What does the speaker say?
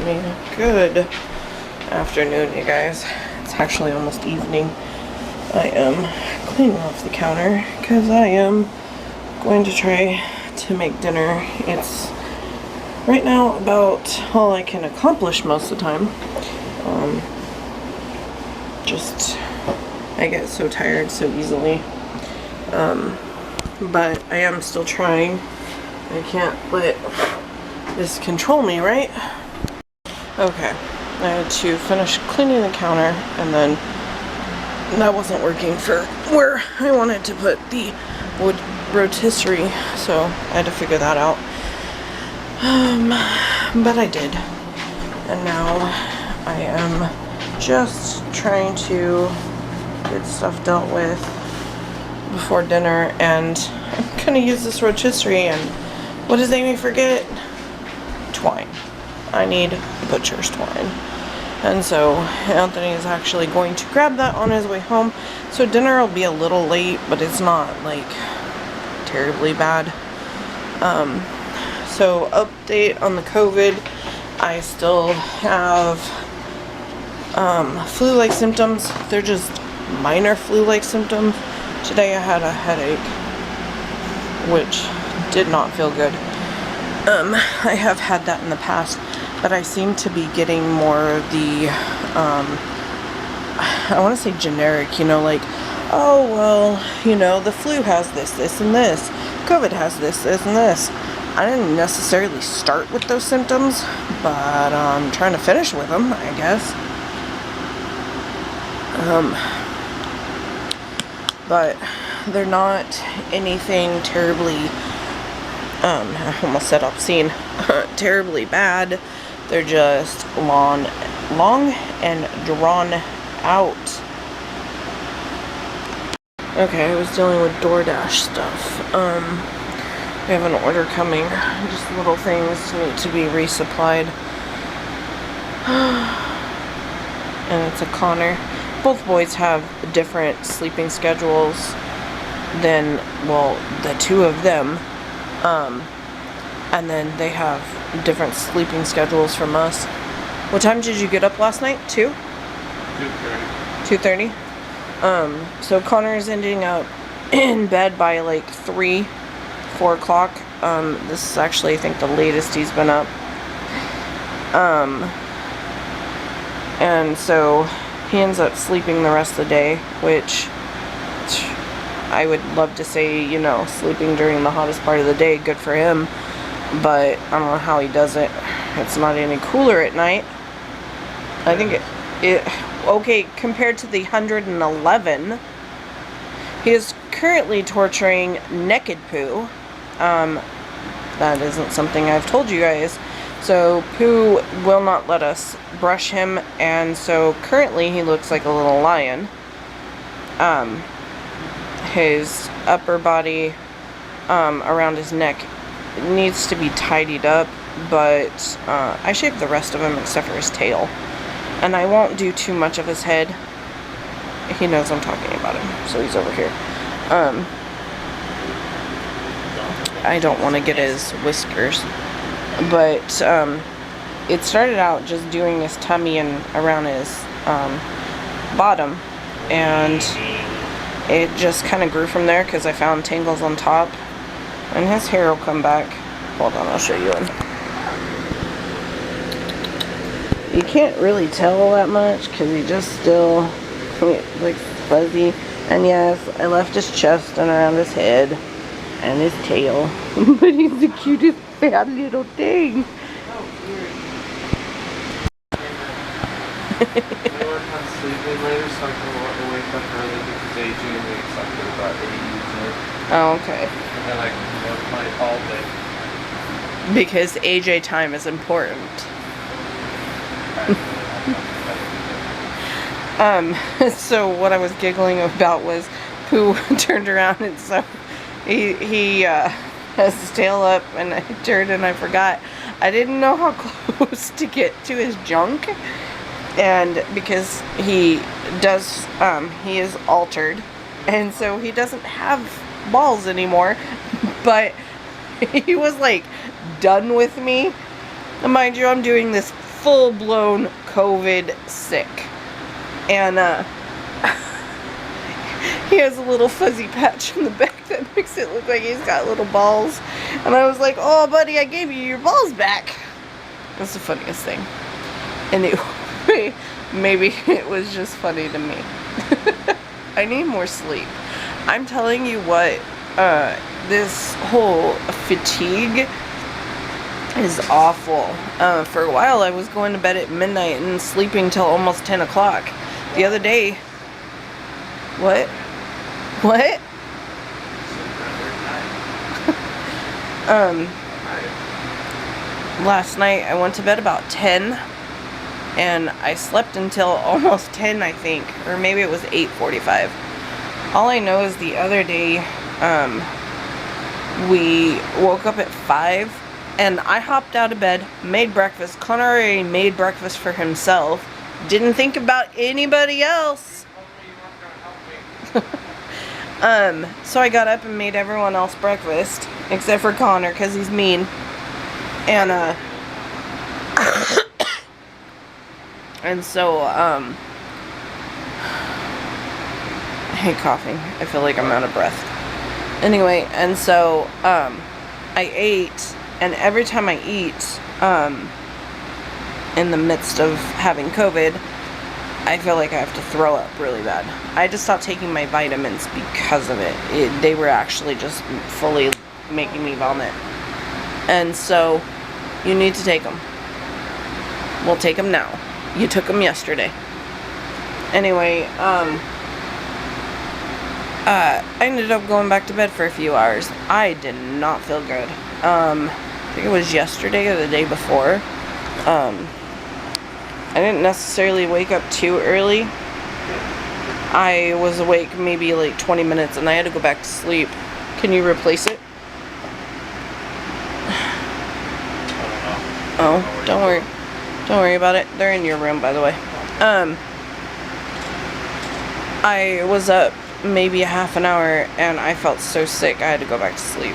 me. Good afternoon, you guys. It's actually almost evening. I am cleaning off the counter because I am going to try to make dinner. It's right now about all I can accomplish most of the time. I get so tired so easily. But I am still trying. I can't let this control me, right? Okay, I had to finish cleaning the counter, and then that wasn't working for where I wanted to put the wood rotisserie, so I had to figure that out. But I did, and now I am just trying to get stuff dealt with before dinner, and I'm gonna use this rotisserie, and what does Amy forget? Twine. I need butcher's twine. And so Anthony is actually going to grab that on his way home. So dinner will be a little late, but it's not like terribly bad. So update on the COVID. I still have flu-like symptoms. They're just minor flu-like symptoms. Today I had a headache, which did not feel good. I have had that in the past, but I seem to be getting more of the, I want to say generic, like, oh, well, the flu has this, this, and this. COVID has this, this, and this. I didn't necessarily start with those symptoms, but I'm trying to finish with them, I guess. But they're not anything terribly, I almost said obscene, terribly bad. They're just long and drawn out. Okay, I was dealing with DoorDash stuff. We have an order coming. Just little things need to be resupplied. And it's a Connor. Both boys have different sleeping schedules than, well, the two of them. And then they have different sleeping schedules from us. What time did you get up last night? 2? 2:30. 2:30? So Connor is ending up in bed by like 4 o'clock. This is actually, I think, the latest he's been up. And so he ends up sleeping the rest of the day, which I would love to say, sleeping during the hottest part of the day, good for him. But I don't know how he does it. It's not any cooler at night. I think okay, compared to the 111, he is currently torturing naked Pooh. That isn't something I've told you guys. So Pooh will not let us brush him, and so currently he looks like a little lion. His upper body around his neck needs to be tidied up, but I shaved the rest of him except for his tail, and I won't do too much of his head. He knows I'm talking about him, so he's over here. I don't want to get his whiskers, but it started out just doing his tummy and around his bottom, and it just kind of grew from there because I found tangles on top, and his hair will come back. Hold on, I'll show you one. You can't really tell that much because he just still looks fuzzy. And yes, I left his chest and around his head and his tail, but he's the cutest fat little thing. Sleeping later, so I can wake up early because AJ wakes up at about 8 usually. Oh, okay. And then I can work my all day. Because AJ time is important. So what I was giggling about was Pooh turned around, and so he has his tail up, and I turned and I forgot. I didn't know how close to get to his junk. And because he does, he is altered, and so he doesn't have balls anymore, but he was like done with me. And mind you, I'm doing this full-blown COVID sick. And he has a little fuzzy patch in the back that makes it look like he's got little balls. And I was like, oh buddy, I gave you your balls back. That's the funniest thing. Anyway, maybe it was just funny to me. I need more sleep. I'm telling you what, this whole fatigue is awful. For a while I was going to bed at midnight and sleeping till almost 10 o'clock. The other day, what? What? Last night I went to bed about 10 and I slept until almost 10, I think, or maybe it was 8:45. All I know is the other day we woke up at 5 and I hopped out of bed, made breakfast. Connor already made breakfast for himself, didn't think about anybody else. So I got up and made everyone else breakfast, except for Connor, because he's mean. And, and so, I hate coughing. I feel like I'm out of breath. Anyway, and so, I ate, and every time I eat, in the midst of having COVID, I feel like I have to throw up really bad. I just stopped taking my vitamins because of it. They were actually just fully making me vomit. And so, you need to take them. We'll take them now. You took them yesterday. Anyway, I ended up going back to bed for a few hours. I did not feel good. I think it was yesterday or the day before. I didn't necessarily wake up too early. I was awake maybe like 20 minutes and I had to go back to sleep. Can you replace it? Oh, don't worry. Don't worry about it. They're in your room, by the way. I was up maybe a half an hour and I felt so sick I had to go back to sleep.